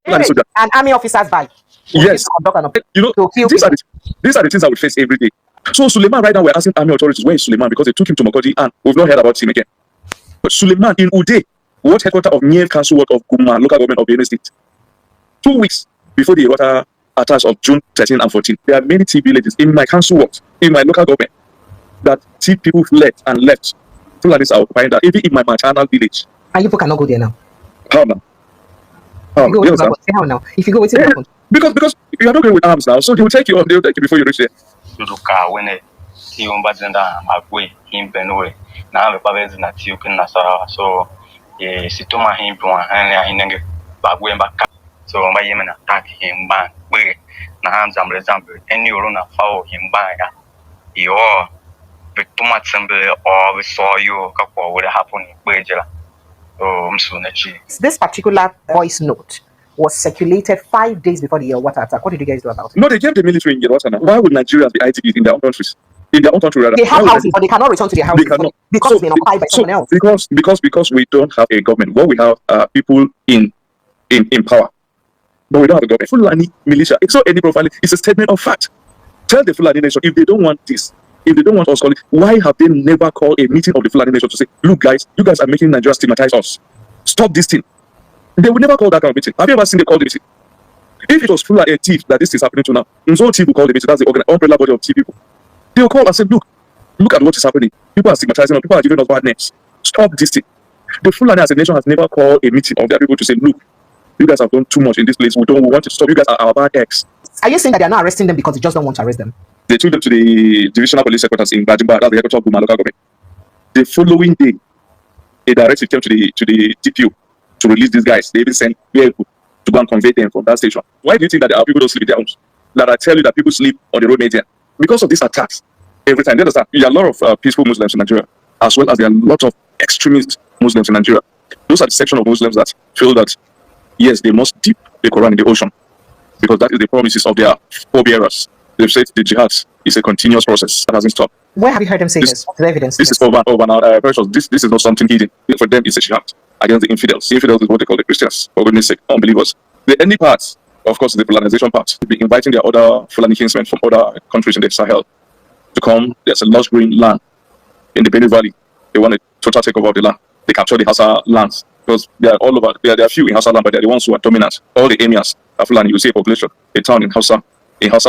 And army officers by. Yes. You know, these are the things I would face every day. So Suleiman, right now, we're asking army authorities, where is Suleiman? Because they took him to Makodi and we've not heard about him again. But Suleiman in Uday, what headquarters of Niev Council Ward of Guma, local government of Benin State, 2 weeks before the water attacks of June 13 and 14, there are many TB villages in my council ward, in my local government, that see people fled and left. Fulanis are occupying that, even in my maternal village. And you people cannot go there now. How now? How now? If you go, what's it happen? Because you are not going with arms now, so they will take you before you reach there. So my yemen attack him back way. Now I'm example any run a foul him by your victim assembly or we saw you couple would happen in This particular voice note was circulated 5 days before the water attack. What did you guys do about it? No, they gave the military in Yeruata now. Why would Nigerians be ITPs in their own countries? In their own country, rather. They have houses, but they cannot return to their houses because it's been occupied by someone else. Because we don't have a government. What we have are people in power. But we don't have a government. Fulani militia. It's not any profiling. It's a statement of fact. Tell the Fulani nation, if they don't want this, if they don't want us calling, why have they never called a meeting of the Fulani nation to say, look guys, you guys are making Nigeria stigmatize us. Stop this thing. They would never call that kind of meeting. Have you ever seen them call the meeting? If it was Fulani a thief that this is happening to now, Nzo Thief will call the meeting. That's the umbrella body of thief people. They will call and say, look at what is happening. People are stigmatizing us. People are giving us bad names. Stop this thing. The Fulani as a nation has never called a meeting of their people to say, look, you guys have done too much in this place. We want to stop. You guys are our bad ex. Are you saying that they are not arresting them because they just don't want to arrest them? They took them to the divisional police headquarters in Bajimba, that's the headquarters of Guma local government. The following day, a directive came to the DPO to release these guys. They even sent vehicle to go and convey them from that station. Why do you think that our people don't sleep in their homes? That I tell you that people sleep on the road media because of these attacks. Every time, you understand? There are a lot of peaceful Muslims in Nigeria, as well as there are a lot of extremist Muslims in Nigeria. Those are the section of Muslims that feel that yes, they must dip the Quran in the ocean because that is the promises of their forebearers. They've said the jihad is a continuous process that hasn't stopped. Where have you heard them say this? What's the evidence? This is over now. This is not something hidden. For them, it's a jihad against the infidels. The infidels is what they call the Christians, for goodness sake, unbelievers. The ending part, of course, is the Fulanization part. They've been inviting their other Fulani kinsmen from other countries in the Sahel to come. There's a lush green land in the Benue Valley. They want a total takeover of the land. They capture the Hausa lands because they are all over. There are few in Hausa land, but they're the ones who are dominant. All the emirs are Fulani. You see a population, a town in Hausa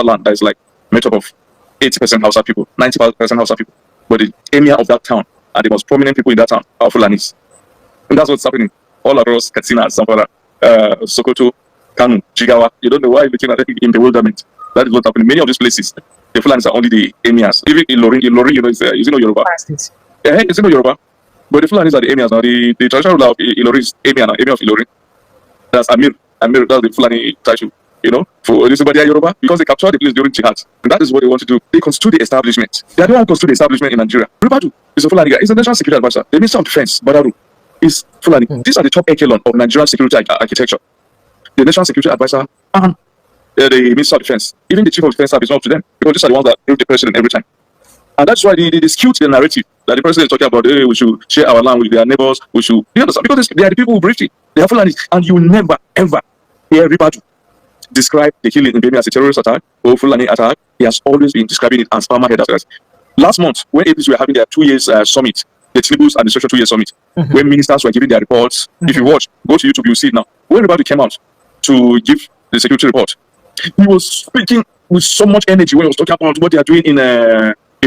land that is like made up of 80% Hausa people, 90% Hausa people. But the emir of that town and the most prominent people in that town are Fulanis. And that's what's happening all across Katsina, Zamfara, Sokoto, Kanu, Jigawa. You don't know why you're looking at it in bewilderment. That is what's happening. Many of these places, the Fulanis are only the emirs. Even in Ilorin, you know, is Yoruba. Yeah, it's in Yoruba. But the Fulanis are the emirs now. The traditional ruler of Ilorin is emir of Ilorin. That's Amir, that's the Fulani title. You know, for this, but they are Yoruba because they captured the place during jihad. And that is what they want to do. They constitute the establishment. They are the one who constitute the establishment in Nigeria. Ribadu is a Fulani guy. He's a national security advisor. The Minister of Defense, Badaru, is Fulani. These are the top echelon of Nigerian security architecture. The national security advisor and the Minister of Defense. Even the Chief of Defense Staff is up to them because these are the ones that brief the president every time. And that's why they skewed the narrative that the president is talking about, hey, we should share our land with their neighbors. We should, you understand? Because they are the people who briefed it. They are Fulani. And you will never, ever hear Ribadu describe the killing in Benue as a terrorist attack or Fulani attack. He has always been describing it as farmer head attacks. Last month, when APs were having their 2 years summit, the Tinubu's administration 2 year summit, when ministers were giving their reports, if you watch, go to YouTube, you'll see it now. When everybody came out to give the security report, he was speaking with so much energy when he was talking about what they are doing in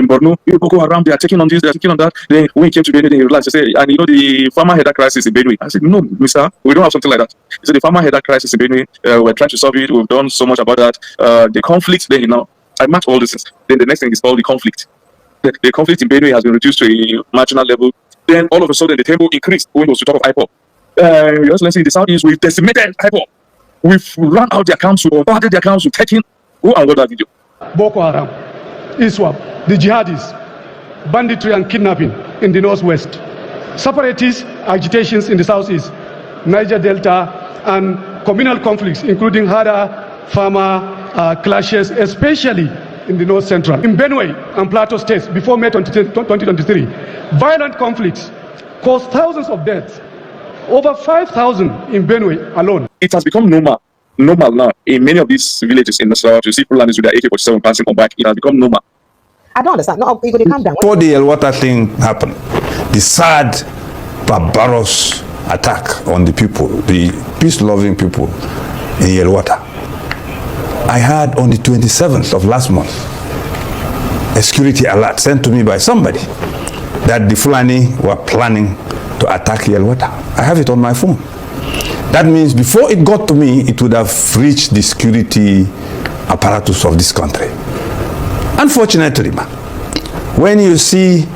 Borno. Boko Haram, they are taking on this, they are taking on that. Then when he came to Benue, he realized, he said, and you know the farmer header crisis in Benue. I said, no, mister, we don't have something like that. He said, the farmer header crisis in Benue, we're trying to solve it. We've done so much about that. The conflict, then, you know, I match all these things. Then the next thing is called the conflict. The conflict in Benue has been reduced to a marginal level. Then all of a sudden, the tempo increased when it was to talk of IPOB. Your Excellency, in the Southeast, we've decimated IPOB. We've run out their council, bombarded their council, taking. Go and watch that video. Boko Haram, ISWAP, the jihadists, banditry and kidnapping in the northwest, separatist agitations in the southeast, Niger Delta, and communal conflicts, including Hada-Farmer clashes, especially in the north central. In Benue and Plateau states, before May 2023, violent conflicts caused thousands of deaths, over 5,000 in Benue alone. It has become normal normal now. In many of these villages in Nasarawa, you see Fulanis with their AK-47 passing on back. It has become normal. I don't understand. No, you got to calm down. Before the Yelwata thing happened, the sad, barbarous attack on the people, the peace-loving people in Yelwata, I had on the 27th of last month a security alert sent to me by somebody that the Fulani were planning to attack Yelwata. I have it on my phone. That means before it got to me, it would have reached the security apparatus of this country. Unfortunately, when you see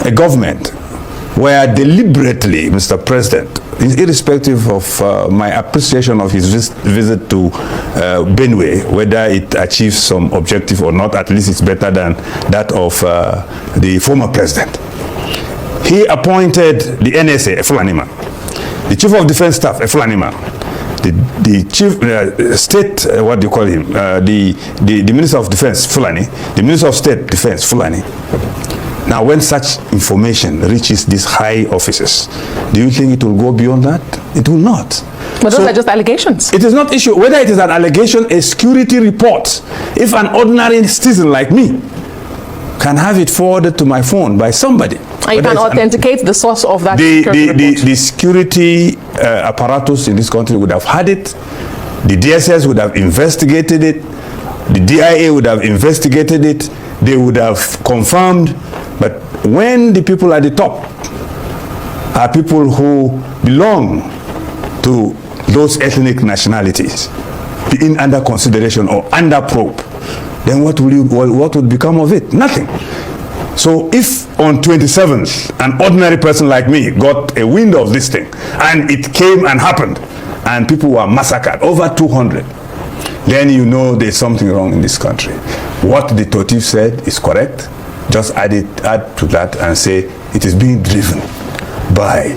a government where deliberately, Mr. President, irrespective of my appreciation of his visit to Benue, whether it achieves some objective or not, at least it's better than that of the former president. He appointed the NSA, a Fulani man, the Chief of Defense Staff, a Fulani man, the Chief State, what do you call him, the Minister of Defense, Fulani, the Minister of State Defense, Fulani. Now, when such information reaches these high offices, do you think it will go beyond that? It will not. But those are just allegations. It is not issue. Whether it is an allegation, a security report, if an ordinary citizen like me can have it forwarded to my phone by somebody. And you can authenticate the source of that the security apparatus in this country would have had it. The DSS would have investigated it. The DIA would have investigated it. They would have confirmed. But when the people at the top are people who belong to those ethnic nationalities being under consideration or under probe, then what would become of it? Nothing. So if on 27th, an ordinary person like me got a wind of this thing, and it came and happened, and people were massacred, over 200, then you know there's something wrong in this country. What the Totif said is correct. Just add to that and say it is being driven by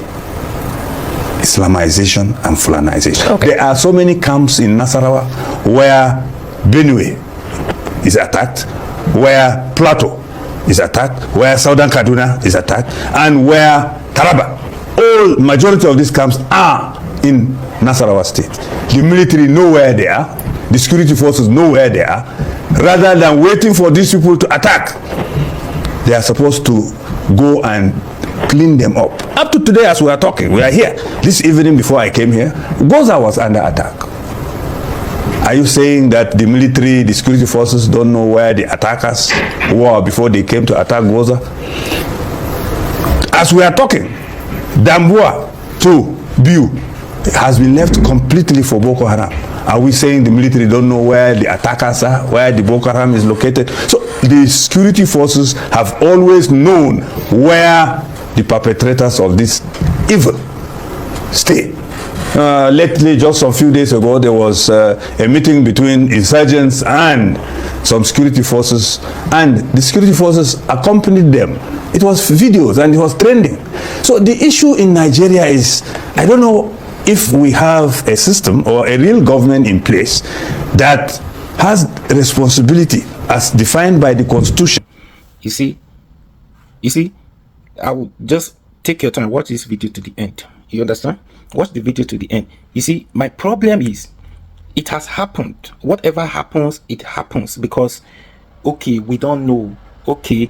Islamization and Fulanization. Okay. There are so many camps in Nasarawa where Benue is attacked, where Plateau is attacked, where Southern Kaduna is attacked, and where Taraba. All majority of these camps are in Nasarawa state. The military know where they are, the security forces know where they are. Rather than waiting for these people to attack, they are supposed to go and clean them up. Up to today, as we are talking, we are here. This evening before I came here, Goza was under attack. Are you saying that the military, the security forces don't know where the attackers were before they came to attack Goza? As we are talking, Dambua to Biu has been left completely for Boko Haram. Are we saying the military don't know where the attackers are, where the Boko Haram is located? So the security forces have always known where the perpetrators of this evil stay. Lately, just a few days ago, there was a meeting between insurgents and some security forces, and the security forces accompanied them. It was videos and it was trending. So the issue in Nigeria is, I don't know if we have a system or a real government in place that has responsibility as defined by the Constitution. You see, I will just take your time, watch this video to the end. You understand? Watch the video to the end. You see, my problem is, it has happened. Whatever happens, it happens because, okay, we don't know. Okay,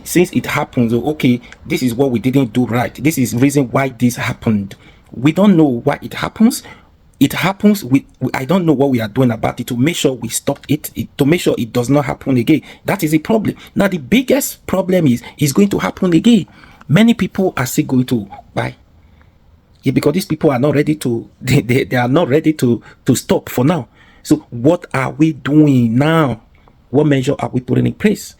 since it happens, okay, this is what we didn't do right. This is the reason why this happened. We don't know why it happens. It happens. I don't know what we are doing about it to make sure we stop it, to make sure it does not happen again. That is the problem. Now, the biggest problem is it's going to happen again. Many people are still going to buy. Yeah, because these people are not ready to, they are not ready to stop for now. So what are we doing now? What measure are we putting in place?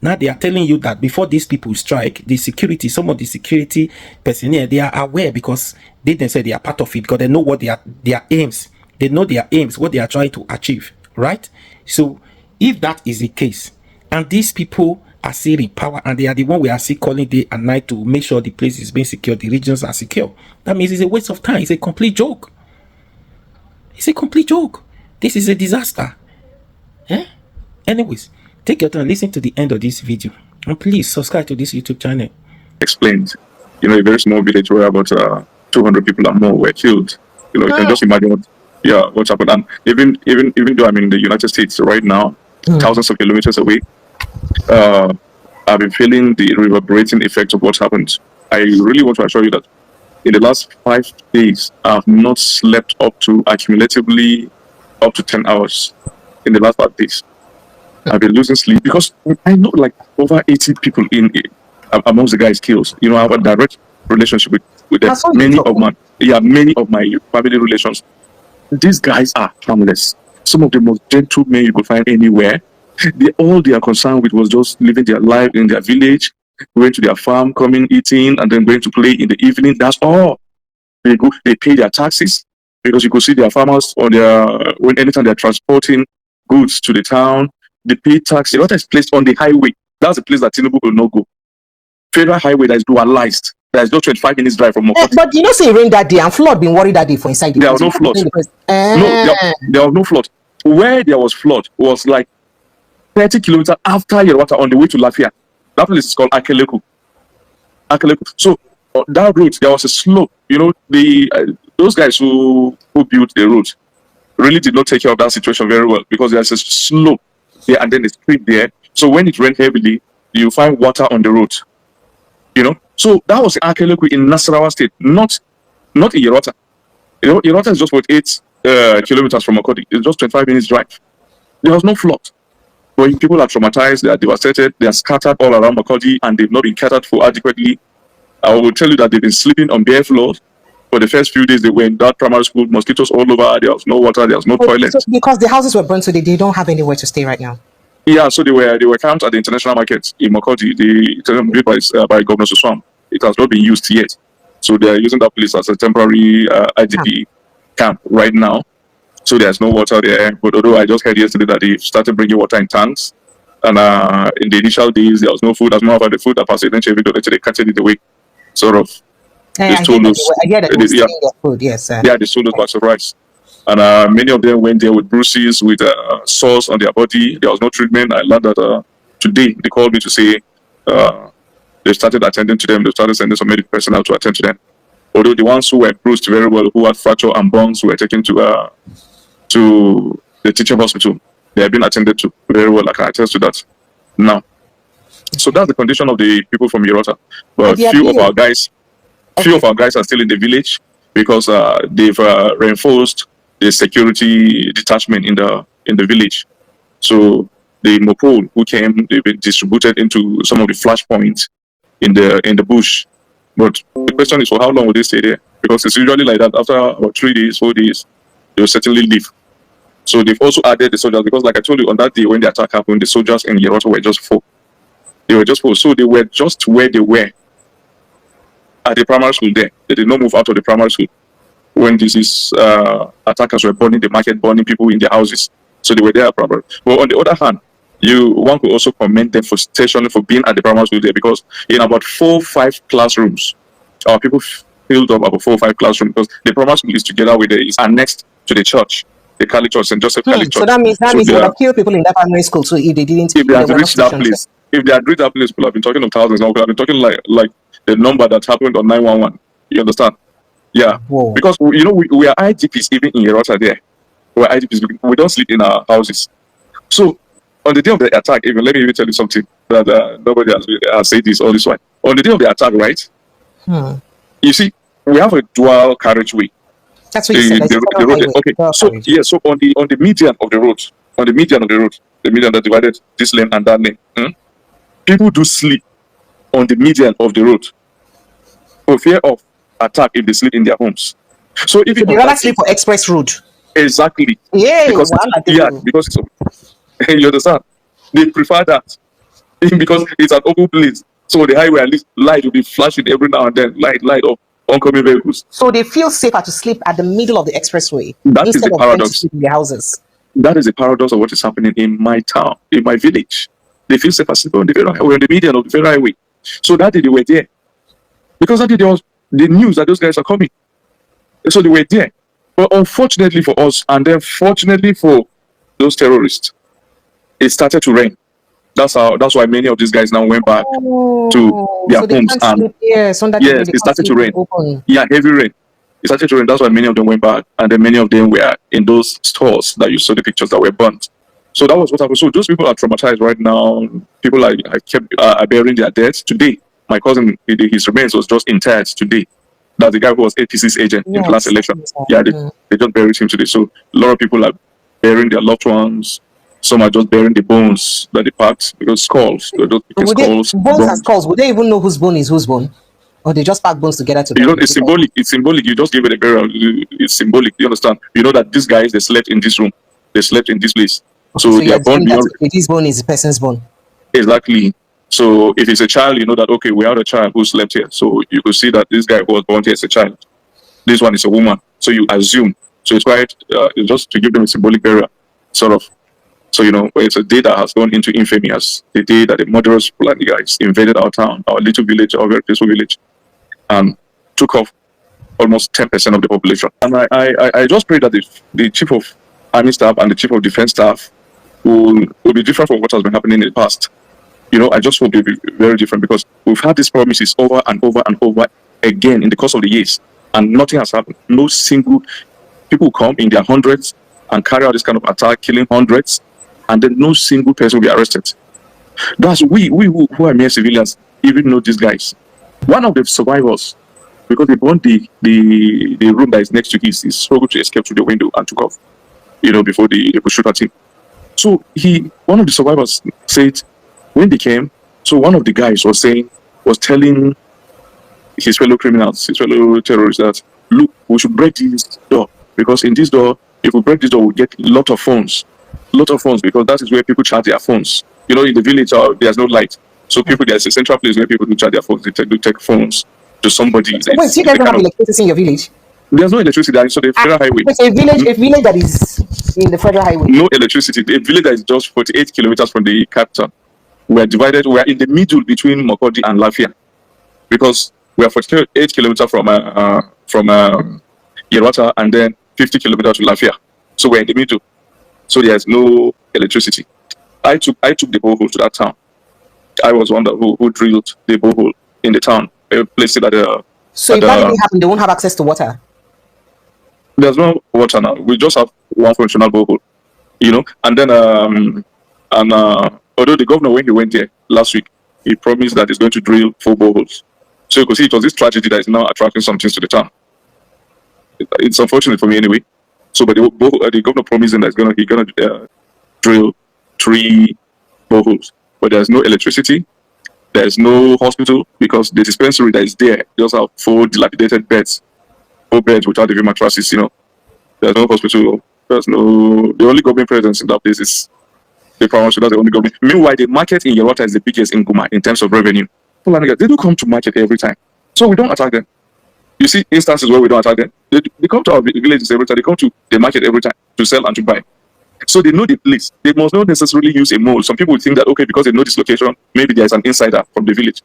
Now they are telling you that before these people strike, the security, some of the security personnel, they are aware because they themselves, they are part of it because they know what their aims. They know their aims, what they are trying to achieve, right? So if that is the case, and these people are still in power and they are the one we are still calling day and night to make sure the place is being secure, the regions are secure, that means it's a waste of time. It's a complete joke. It's a complete joke. This is a disaster. Yeah? Anyways, take your time, listen to the end of this video, and please subscribe to this YouTube channel. Explained, a very small village where about 200 people or more were killed. You can just imagine yeah, what's happened. And even though I'm in the United States right now, thousands of kilometers away, I've been feeling the reverberating effect of what's happened. I really want to assure you that in the last 5 days, I've not slept up to accumulatively up to 10 hours in the last 5 days. I've been losing sleep because I know like over 80 people amongst the guys killed. You know, I have a direct relationship with them. Many of my family relations. These guys are harmless. Some of the most gentle men you could find anywhere. All they are concerned with was just living their life in their village, going to their farm, coming, eating, and then going to play in the evening. That's all. They pay their taxes because you could see their farmers on anytime they're transporting goods to the town, they pay tax. A lot is placed on the highway. That's the place that Tinubu will not go. Federal highway that is dualized. There's just 25 minutes drive from Mokoti. But you know, say rain that day and flood been worried that day for inside the There was no flood. No, there was no flood. Where there was flood was like 30 kilometers after Yerwata on the way to Lafia. That place is called Akeleku. So that route, there was a slope. You know, those guys who built the road really did not take care of that situation very well because there's a slope there and then a street there. So when it rained heavily, you find water on the road. You know, so that was Akeleku in Nasarawa State, not in Yerwata. You know, Yerwata is just 8 kilometers from Makodi. It's just 25 minutes drive. There was no flood. But people are traumatized, they are devastated, they are scattered all around Makodi, and they've not been catered for adequately. I will tell you that they've been sleeping on bare floors. For the first few days they were in that primary school, mosquitoes all over, there was no water, there was no toilet. So because the houses were burnt, so they don't have anywhere to stay right now. Yeah, so they were camped at the international market in Makodi, built by Governor Suswam. It has not been used yet. So they are using that place as a temporary IDP camp right now. So there's no water there. But although I just heard yesterday that they started bringing water in tanks, and in the initial days there was no food. As a matter of fact, the food that passed eventually they cut it away. Sort of. They told us. Yeah, they sold us by surprise. And many of them went there with bruises, with sores on their body. There was no treatment. I learned that today they called me to say they started attending to them. They started sending some medical personnel to attend to them. Although the ones who were bruised very well, who had fracture and burns, were taken to the teaching hospital. They have been attended to very well. I can attest to that. Now, so that's the condition of the people from Yerwata. But few of our guys are still in the village because they've reinforced the security detachment in the village. So the Mopol who came, they've been distributed into some of the flashpoints in the bush. But the question is, for how long will they stay there? Because it's usually like that. After about 3 days, 4 days, they will certainly leave. So they've also added the soldiers because, like I told you, on that day when the attack happened, the soldiers in Yerwata were just 4. They were just 4. So they were just where they were at the primary school there. They did not move out of the primary school when these attackers were burning the market, burning people in their houses. So they were there at primary. But on the other hand, one could also commend them for stationing, for being at the primary school there, because in about 4 or 5 classrooms, our people filled up about 4 or 5 classrooms because the primary school is together with is annexed to the church, the Catholic Church, St. Joseph Catholic Church. So that means they would have killed people in that primary school. So if they didn't, if they had reached that place, people have been talking of thousands now. I've been talking like the number that happened on 911. You understand? Yeah. Whoa. Because we are IGPs even in Yerwata there. We're IGPs. We don't sleep in our houses. So on the day of the attack, let me even tell you something that nobody has said this all this while. On the day of the attack, right? You see, we have a dual carriageway. That's what you said. The road. Okay. So on the median of the road, the median that divided this lane and that lane, people do sleep on the median of the road for fear of attack if they sleep in their homes. So if they rather sleep for express road. Exactly. Yeah. Because you understand? They prefer that because it's an open place. So the highway, at least light will be flashing every now and then. Light of oncoming vehicles. So they feel safer to sleep at the middle of the expressway instead of paradox. To sleep in their houses. That is a paradox of what is happening in my town, in my village. They feel safer sleeping on the federal highway, on the median of the federal highway. So that day they were there. Because that day there was the news that those guys are coming. So they were there. But unfortunately for us, and then fortunately for those terrorists, it started to rain. That's why many of these guys now went back to their homes. And it started to rain. Yeah, heavy rain. It started to rain. That's why many of them went back, and then many of them were in those stores that you saw the pictures that were burnt. So that was what happened. So those people are traumatized right now. People are burying their dead today. My cousin, his remains was just interred today. That's the guy who was APC's agent in the last election. Yeah, they just buried him today. So a lot of people are burying their loved ones. Some are just burying the bones that they packed because skulls. They're just picking skulls. Bones and skulls. Would they even know whose bone is whose bone? Or they just pack bones together to it's symbolic. It's symbolic. You just give it a burial. It's symbolic. You understand? You know that these guys, they slept in this room. They slept in this place. Okay, so they are born beyond. This bone is the person's bone. Exactly. So if it's a child, you know that, okay, we have a child who slept here. So you could see that this guy who was born here is a child. This one is a woman. So you assume. So it's quite, it's just to give them a symbolic burial, sort of. So, you know, it's a day that has gone into infamy as the day that the murderous Fulani guys invaded our town, our little village, our very peaceful village, and took off almost 10% of the population. And I just pray that the chief of army staff and the chief of defense staff will be different from what has been happening in the past. You know, I just hope they'll be very different, because we've had these promises over and over and over again in the course of the years, and nothing has happened. No single people come in their hundreds and carry out this kind of attack, killing hundreds, and then no single person will be arrested. That's we who are mere civilians even know these guys. One of the survivors, because they burned the room that is next to his, struggled to escape through the window and took off, you know, before the shooter team. So one of the survivors said, when they came, so one of the guys was telling his fellow criminals, his fellow terrorists, that, look, we should break this door, because in this door, if we break this door, we'll get a lot of phones, because that is where people charge their phones. You know, in the village, there's no light. So there's a central place where people do charge their phones. They take phones to somebody. So wait, you guys don't have electricity in your village? There's no electricity. So the federal highway. It's a village that is in the federal highway. No electricity. A village that is just 48 kilometers from the capital. We're divided. We're in the middle between Makurdi and Lafia, because we are 48 kilometers from Yerwata, and then 50 kilometers to Lafia. So we're in the middle. So there's no electricity. I took the borehole to that town. I was one who drilled the borehole in the town. Placed it at the. So if that didn't happen, they won't have access to water. There's no water now. We just have one functional borehole, you know. And then although the governor, when he went there last week, he promised that he's going to drill 4 boreholes. So you could see it was this tragedy that is now attracting some things to the town. It's unfortunate for me anyway. So, but the governor promised him that he's gonna drill 3 boreholes. But there's no electricity. There's no hospital, because the dispensary that is there just have 4 dilapidated beds, 4 beds without even mattresses. You know, there's no hospital. There's no. The only government presence in that place is the primary. So that's the only government. Meanwhile, the market in Yerwata is the biggest in Guma in terms of revenue. They do come to market every time, so we don't attack them. You see instances where we don't attack them. They come to our villages every time. They come to the market every time to sell and to buy. So they know the place. They must not necessarily use a mole. Some people think that, okay, because they know this location, maybe there is an insider from the village.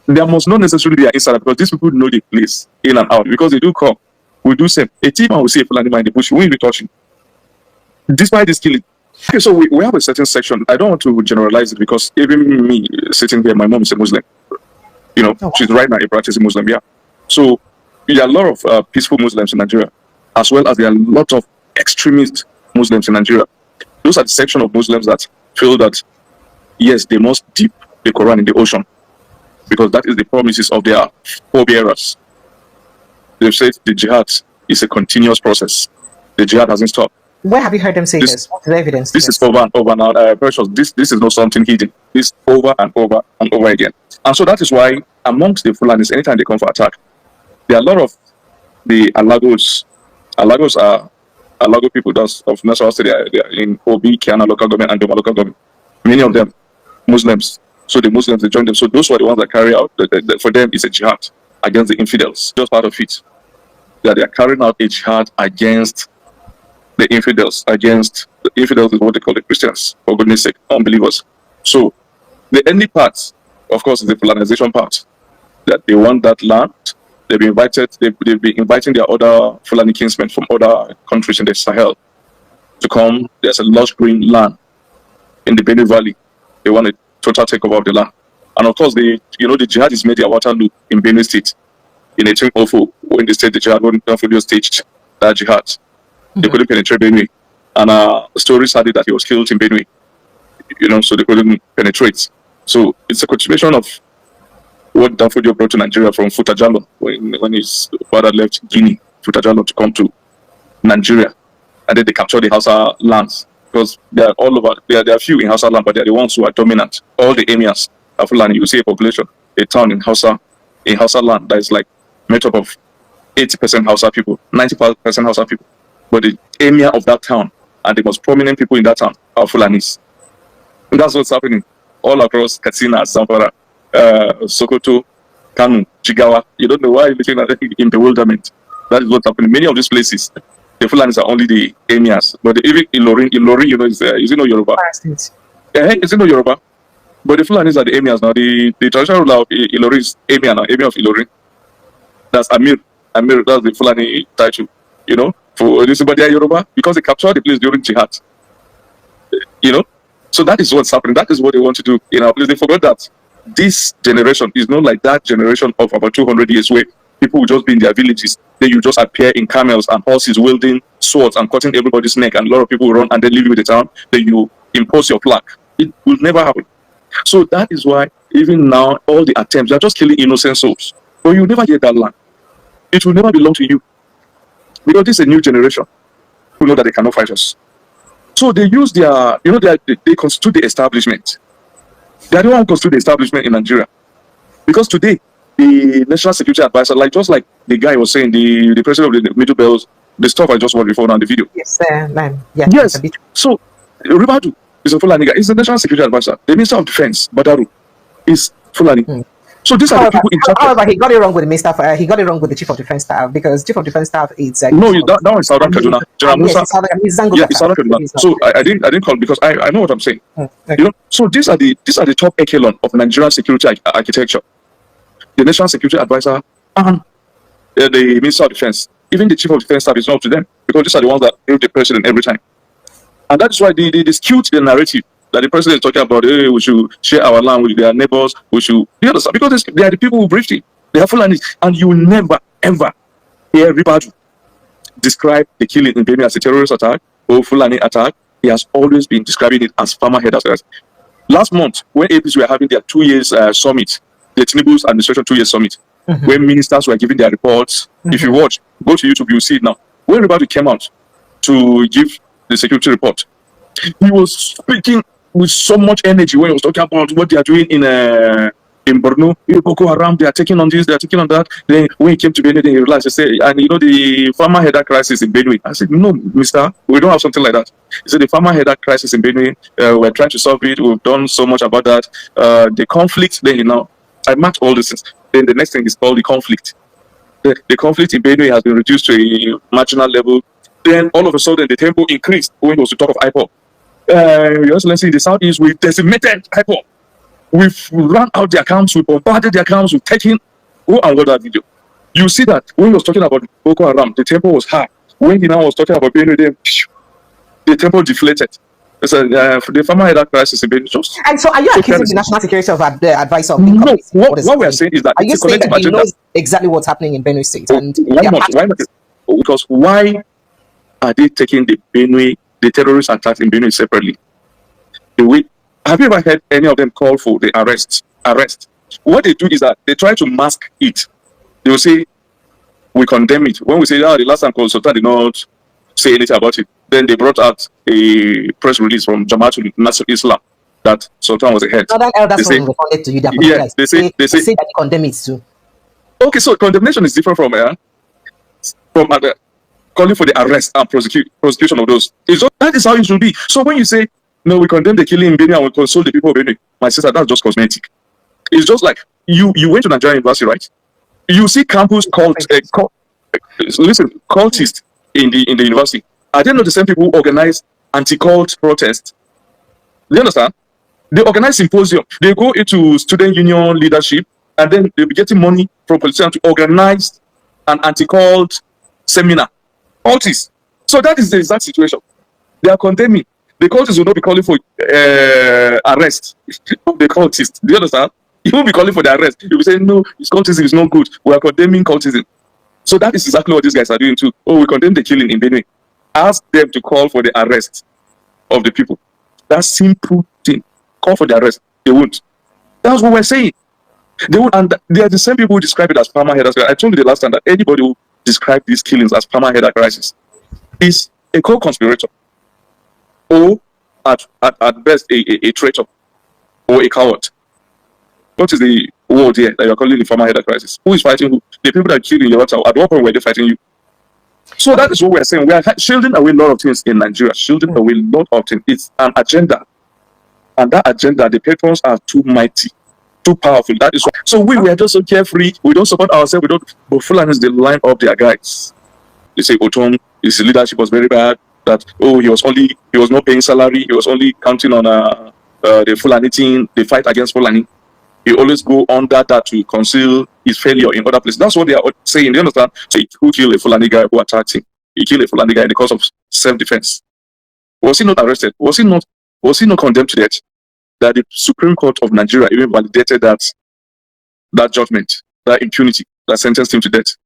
There must not necessarily be an insider, because these people know the place in and out, because they do come. We do same. A team will see a Fulani man in the bush, we will be touching. Despite this killing. Okay, so we have a certain section. I don't want to generalize it, because even me sitting here, my mom is a Muslim. You know, she's right now a practicing Muslim, yeah. So there are a lot of peaceful Muslims in Nigeria, as well as there are a lot of extremist Muslims in Nigeria. Those are the section of Muslims that feel that, yes, they must dip the Quran in the ocean, because that is the promises of their forebearers. They've said the jihad is a continuous process. The jihad hasn't stopped. Where have you heard them say this? What's the evidence? This is over and over now. Precious. This is not something hidden. This over and over and over again. And so that is why amongst the Fulanis, anytime they come for attack, there are a lot of the Alagos. Alagos are Alago people that's of National State. They are in Obi, Kiana local government, and Doma local government. Many of them Muslims. So the Muslims, they join them. So those were the ones that carry out. For them, it's a jihad against the infidels. Just part of it. That they are carrying out a jihad against the infidels. Against the infidels is what they call the Christians, for goodness sake, unbelievers. So the only part, of course, is the Fulanization part. That they want that land. They've been inviting their other Fulani kinsmen from other countries in the Sahel to come. There's a lush green land in the Benue Valley. They want a total takeover of the land. And of course, the jihadists made their Waterloo in Benue State. in 1804 when they staged the jihad, when Danfodio staged that jihad. They couldn't penetrate Benue. And stories had it that he was killed in Benue. So they couldn't penetrate. So it's a continuation of what Danfodio brought to Nigeria from Futajalo when his father left Guinea, Futajalo, to come to Nigeria. And then they captured the Hausa lands because they are all over. There are few in Hausa land, but they are the ones who are dominant. All the emirs of Fulani, you see a population, a town in Hausa land that is like made up of 80% Hausa people, 90% Hausa people. But the emir of that town and the most prominent people in that town are Fulanis. And that's what's happening all across Katsina, Zamfara, Sokoto, Kanu, Jigawa. You don't know why you're looking at it in bewilderment. That is what's happening. Many of these places, the Fulanis are only the emirs. But even Ilorin, is Yoruba? Yeah, is Yoruba? But the Fulanis are the emirs now. The traditional ruler of Ilorin is emir now, emir of Ilorin. That's Amir. Amir, that's the Fulani title. For this, but they are Yoruba because they captured the place during jihad. So that is what's happening. That is what they want to do in our place. They forgot that this generation is not like that generation of about 200 years where people will just be in their villages. Then you just appear in camels and horses wielding swords and cutting everybody's neck, and a lot of people will run and then leave you with the town. Then you impose your flag. It will never happen. So that is why even now all the attempts, they are just killing innocent souls. But you will never get that land. It will never belong to you. Because this is a new generation who know that they cannot fight us. So they use their, they constitute the establishment. They are the one who constitute the establishment in Nigeria. Because today, the National Security Advisor, just like the guy was saying, the president of the Middle Bells, the stuff I just watched before now, the video. Yes, yes. So, Ribadu is a Fulani guy. He's the National Security Advisor. The Minister of Defense, Badaru, is Fulani. So these are the people in charge. However, he got it wrong with the Minister. He got it wrong with the Chief of Defense Staff because Chief of Defense Staff is no, that one is Southern Kaduna. Yes, Southern Kaduna. So I didn't call because I know what I'm saying. Okay. So these are the top echelon of Nigerian security architecture. The National Security Advisor and the Minister of Defense. Even the Chief of Defense Staff is not up to them because these are the ones that build the president every time. And that's why they skewed the narrative that the president is talking about. Hey, we should share our land with their neighbors. We should, because they are the people who briefed him. They are Fulani, and you will never ever hear Ribadu describe the killing in Benue as a terrorist attack or Fulani attack. He has always been describing it as farmer head affairs. Last month, when APs were having their 2 years summit, the Tinubu's administration 2 years summit, when ministers were giving their reports, if you watch, go to YouTube, you'll see it now. When Ribadu came out to give the security report, he was speaking with so much energy when he was talking about what they are doing in Borno. Boko Haram, they are taking on this, they are taking on that. Then when he came to Benue, then he realized, he said, and the farmer header crisis in Benue. I said, no, mister, we don't have something like that. He said, the farmer header crisis in Benue, we're trying to solve it. We've done so much about that. The conflict, then I marked all these things. Then the next thing is called the conflict. The conflict in Benue has been reduced to a marginal level. Then all of a sudden, the tempo increased when he was to talk of IPOB. Your Excellency, in the southeast, we decimated IPOB. We've run out the accounts, we bombarded the accounts, we've taken. Go and watch that video. You see that when he was talking about Boko Haram, the tempo was high. When he now was talking about Benue, the tempo deflated. So, the farmer header crisis in Benue. And so, are you accusing the National Security Advisor of being no? What we are saying is that are you saying that he knows exactly what's happening in Benue State? And why not? Because why are they taking the terrorist attacks in Benue separately? Have you ever heard any of them call for the arrest? What they do is that they try to mask it. They will say, we condemn it. When we say, the last time Sultan did not say anything about it, then they brought out a press release from Jamaatul Nasr Islam that Sultan was a head. Northern elders responded to you. They say that they condemn it too. Okay, so condemnation is different from calling for the arrest and prosecution of those. That is how it should be. So when you say, no, we condemn the killing in Benue and we console the people of Benue, my sister, that's just cosmetic. It's just like you went to Nigerian University, right? You see campus cultists in the university. Are they not the same people who organize anti-cult protests? Do you understand? They organize symposium. They go into student union leadership, and then they'll be getting money from politicians to organize an anti-cult seminar. Cultists. So that is the exact situation. They are condemning. The cultists will not be calling for arrest of the cultists. Do you understand? You won't be calling for the arrest. You'll be saying, no, it's cultism, it's not good. We are condemning cultism. So that is exactly what these guys are doing too. Oh, we condemn the killing in Benue. Ask them to call for the arrest of the people. That simple thing. Call for the arrest. They won't. That's what we're saying. They won't, and they are the same people who describe it as perma-header. I told you the last time that anybody who describes these killings as perma-header crisis is a co-conspirator, or at best a traitor or a coward. What is the word here that you're calling the perma-header crisis? Who is fighting who? The people that killed in your town, at what point were they fighting you? So that is what we're saying. We are shielding away a lot of things in Nigeria, shielding away a lot of things. It's an agenda. And that agenda, the patrons are too mighty, too powerful. That is why. So we are just so carefree. We don't support ourselves. We don't. But Fulanis, they line up their guys. They say Otom, his leadership was very bad. That he was not paying salary. He was only counting on the Fulani team. The fight against Fulani. He always go under that to conceal his failure in other places. That's what they are saying. Do you understand? So who killed a Fulani guy who attacked him? He killed a Fulani guy in the cause of self-defense. Was he not arrested? Was he not condemned to death? That the Supreme Court of Nigeria even validated that judgment, that impunity, that sentenced him to death.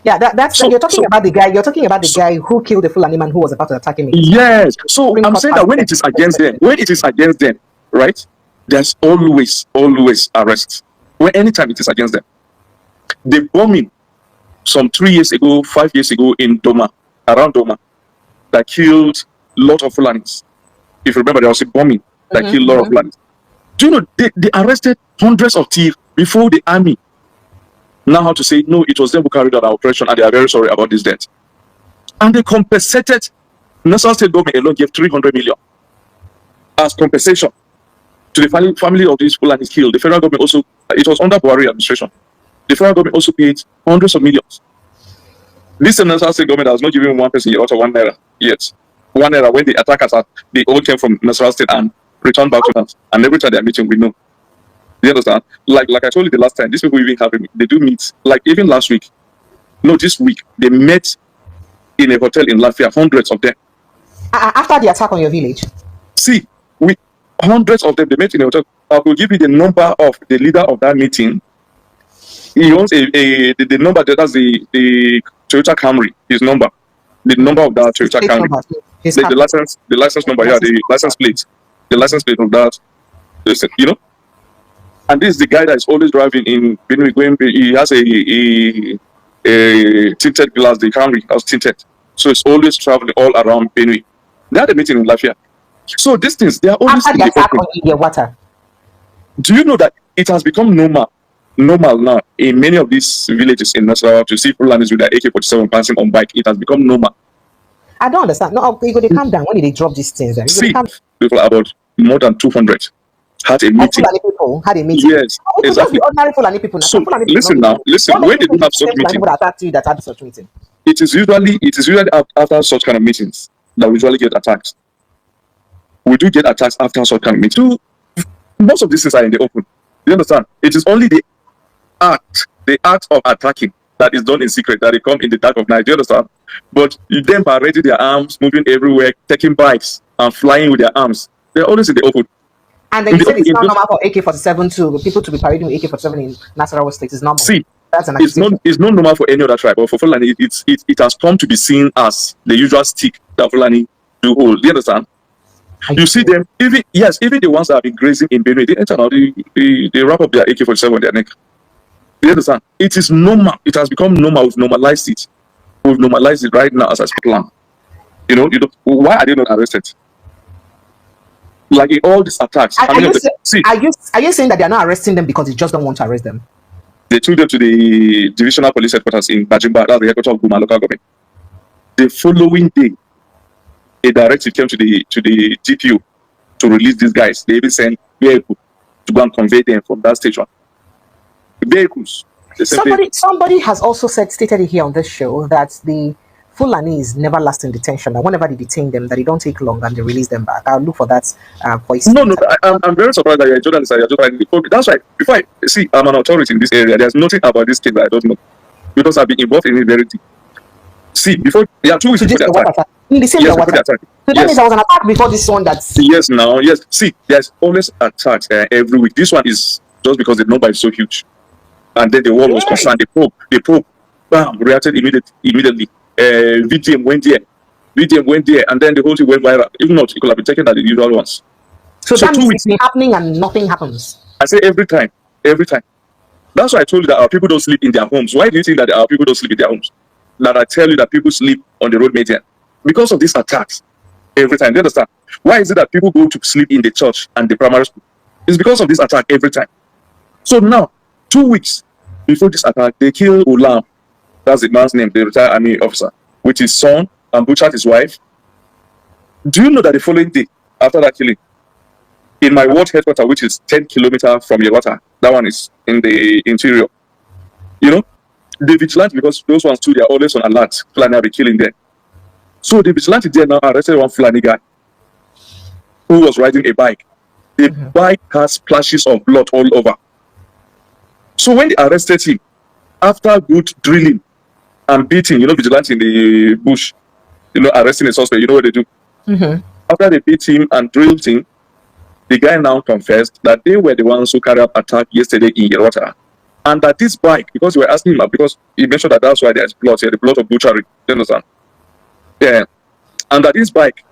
Yeah, that's you're talking about the guy. You're talking about the guy who killed the Fulani man who was about to attack him. Yes. So I'm saying that when it is against them, right? There's always arrest. Anytime it is against them. The bombing some 3 years ago, 5 years ago in Doma, around Doma, that killed a lot of Fulanis. If you remember, there was a bombing that killed a lot of Fulanis. Do you know they arrested hundreds of thieves before the army now how to say, no, it was them who carried out our operation and they are very sorry about this death. And they compensated. National State government alone gave 300 million as compensation to the family of these Fulanis killed. The federal government also, it was under Buhari administration. The federal government also paid hundreds of millions. This National State government has not given one person out of 1 naira yet. 1 naira when the attackers they all came from National State and returned back to us. And every time they are meeting, we know. Do you understand? Like I told you the last time, these people even have they do meet. Like even last week, no, this week they met in a hotel in Lafayette, hundreds of them. After the attack on your village. See, hundreds of them, they met in a hotel. I will give you the number of the leader of that meeting. He owns the number, that's the Toyota Camry, his number. The number of that Toyota Camry. The license number, yeah, the license plate. The license plate of that, you know? And this is the guy that is always driving in Benue, going, he has a tinted glass, the Camry was tinted. So it's always traveling all around Benue. They had a meeting in Lafayette. So these things, they are always after the attack on the water. Do you know that it has become normal now in many of these villages in Nasarawa to see Fulanis with their AK-47 passing on bike? It has become normal. I don't understand. No, they calm down. When did they drop these things? See, people about more than 200 had a meeting. People had a meeting. Yes, exactly. Ordinary Fulani people. So listen now. Listen, when they do have such meetings, that had such meeting. It is usually after such kind of meetings that we usually get attacked. We do get attacks after such kind of meetings. Most of these things are in the open. You understand? It is only the act of attacking that is done in secret, that they come in the dark of night. Do you understand? But them parading their arms, moving everywhere, taking bikes and flying with their arms. They're always in the open. And then you said it's not normal for AK-47 to people to be parading with AK-47 in Nasarawa State. It's normal. See, it's not normal for any other tribe, but for Fulani, it has come to be seen as the usual stick that Fulani do hold. Do you understand? You see them, even the ones that have been grazing in Benue, they enter now, they wrap up their AK-47 on their neck. You understand? It is normal. It has become normal. We've normalized it. We've normalized it right now as I speak now. You know, why are they not arrested? Like in all these attacks. Are you saying that they are not arresting them because they just don't want to arrest them? They took them to the divisional police headquarters in Bajimba, that's the headquarters of Guma local government. The following day, a directive came to the DPO to release these guys. They even sent vehicles to go and convey them from that station. Vehicles. Somebody has also stated here on this show that the Fulani is never lasting detention. That whenever they detain them, that they don't take long and they release them back. I'll look for that voice. No, I'm very surprised that you're a journalist. You're just writing. That's right. Before I'm an authority in this area. There's nothing about this case that I don't know because I've been involved in it very deep. See, 2 weeks before the attack. In the same way, water. So that means there was an attack before this one. Yes. See, there's always attacks every week. This one is just because the number is so huge. And then the world was concerned. The Pope, bam, reacted immediately. VTM went there, and then the whole thing went viral. If not, it could have been taken at the usual ones. So that means it's been happening and nothing happens. I say every time. That's why I told you that our people don't sleep in their homes. Why do you think that our people don't sleep in their homes? That I tell you that people sleep on the road median because of these attacks every time. Do you understand? Why is it that people go to sleep in the church and the primary school? It's because of this attack every time. So now, 2 weeks before this attack, they killed Ulam. That's the man's name, the retired army officer, with his son, and butchered his wife. Do you know that the following day, after that killing, in my ward headquarters, which is 10 kilometers from Yelwata, that one is in the interior, you know, the vigilante, because those ones too, they are always on alert, Fulani will be killing them. So the vigilante there now arrested one Fulani guy who was riding a bike. The bike has splashes of blood all over. So when they arrested him, after good drilling and beating, you know, vigilante in the bush, you know, arresting a suspect, you know what they do? After they beat him and drilled him, the guy now confessed that they were the ones who carried out attack yesterday in Yerota. And that this bike, because we were asking him, because he mentioned that that's why there's blood here, the blood of butchery. You understand? Yeah. And that this bike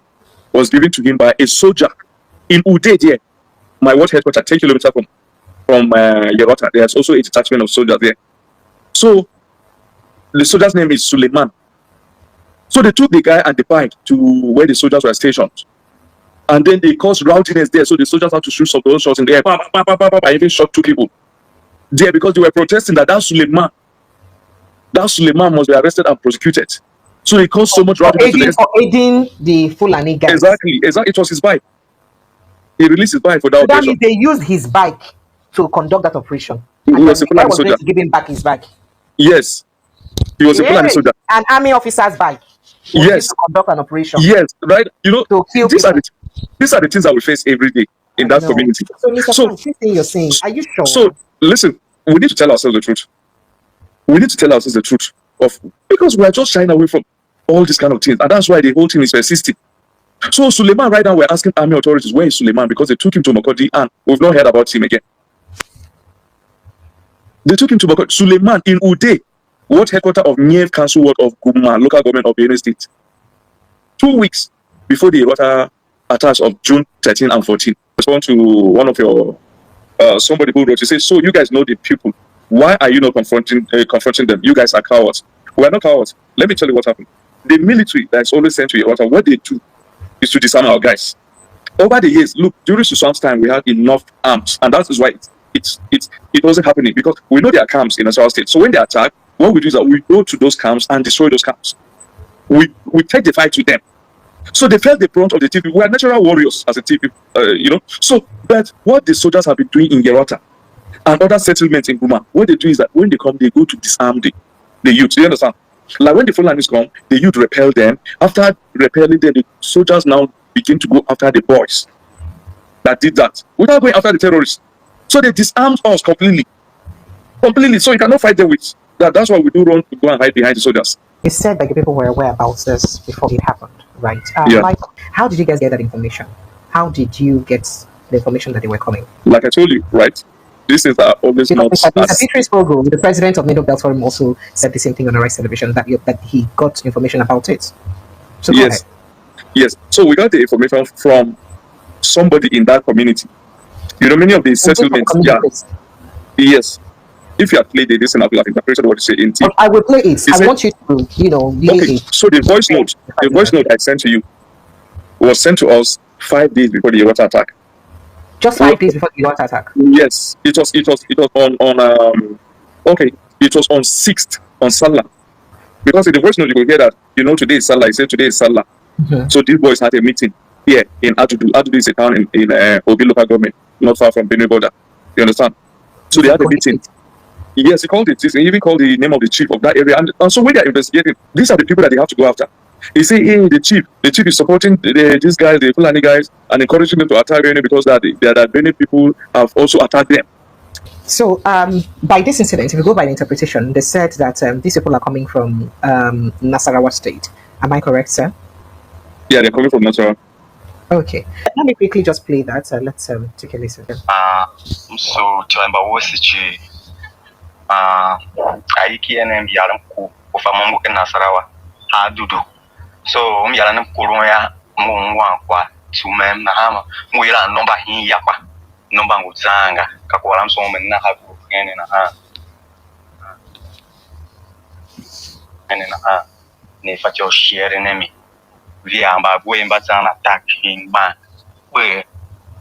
was given to him by a soldier in Ude there. My ward headquarters, 10 kilometers from Yerota. There's also a detachment of soldiers there. So the soldier's name is Suleiman. So they took the guy and the bike to where the soldiers were stationed. And then they caused rowdiness there. So the soldiers had to shoot some of those shots in the air. I even shot 2 people there because they were protesting that Suleiman must be arrested and prosecuted. So it caused so much rowdiness. For aiding the Fulani guys. Exactly. It was his bike. He released his bike for that operation. Means they used his bike to conduct that operation. He was a Fulani soldier. soldier. To give him back his bike. Yes. He was a Fulani soldier. An army officer's bike. Yes. To conduct an operation. Yes, right. You know, to kill these are the things that we face every day in that community. So, Mr. Frank, this thing you're saying, are you sure? So, listen, we need to tell ourselves the truth. We need to tell ourselves the truth because we are just shying away from all these kind of things, and that's why the whole thing is persisting. So, Suleiman, right now, we're asking army authorities, where is Suleiman? Because they took him to Makodi, and we've not heard about him again. They took him to Makodi. Suleiman in Ude, ward headquarters of Niev Council Ward of Guma, local government of Benue State. 2 weeks before the water attacks of June 13 and 14. Respond to one of your somebody who wrote, he says, so you guys know the people. Why are you not confronting them? You guys are cowards. We are not cowards. Let me tell you what happened. The military that's always sent to Yelwata, what they do is to disarm our guys. Over the years, look, during Susan's time, we had enough arms, and that is why it wasn't happening, because we know there are camps in Nasarawa State. So when they attack, what we do is that we go to those camps and destroy those camps. We take the fight to them. So they felt the brunt of the TP. We are natural warriors as a TP, you know. So, but what the soldiers have been doing in Yerota and other settlements in Guma, what they do is that when they come, they go to disarm the youth. Do you understand? Like when the Fulanis come, the youth repel them. After repelling them, the soldiers now begin to go after the boys that did that without going after the terrorists. So they disarmed us completely. So you cannot fight them with that. That's why we do run to go and hide behind the soldiers. You said that the people were aware about this before it happened, right? Like, how did you guys get that information? How did you get the information that they were coming? Like I told you, right? This is always not. The president of Middle Belt Forum also said the same thing on the Rice Television, that he got information about it. So yes. So we got the information from somebody in that community. You know, many of the settlements. Yes. If you have played it, this and I've interpreted what you say in TV. I will play it. I want you to, you know, okay. So the voice note I sent to you was sent to us 5 days before the Yerota attack. Just 5 days before the Yerota attack. Yes, it was on it was on 6th on Salah. Because in the voice note you will hear that, you know, today is Salah. He said today is Salah. So these boys had a meeting here in Adudu. Adudu is a town in Obi local government, not far from Benue border. You understand? So they had a meeting. Yes, he called it. He even called the name of the chief of that area. And so when they are investigating, these are the people that they have to go after. He say, hey, the chief is supporting these guys, the Fulani guys, and encouraging them to attack Benue because that Benue people have also attacked them. So by this incident, if you go by the interpretation, they said that these people are coming from Nasarawa State. Am I correct, sir? Yeah, they're coming from Nasarawa. Okay. Let me quickly just play that. Let's take a listen. So chamba wosichi aiki enem yaram ku ufamungu Nasarawa ha dudu. So yaran kurun ya munwa kwa tumem na hama mwira nomba hin yakwa nomba nguzanga kakwala msomo na haku ene na ha ene na ha ne facho share nemi via amba bwemba sana taking ban we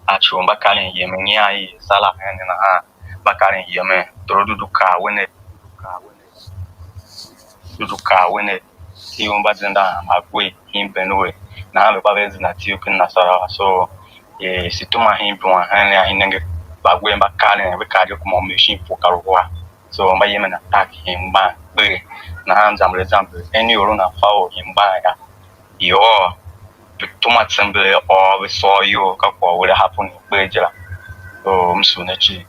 achumba kalen yemen ya yi sala ene na ha bakaren yemen torodu ka wene duka wene tiumba zenda magwe himbenwe na hame bavezi na tiukin Nasarawa so situma himbwa hane ahinenge bagwe mbakale bekali kuma machine pokaruwa so mba yemen attack himba be na hamza example any oruna fawo himba ya yo tuma tsemble o we saw you ka ko wele happen be jira so msunechi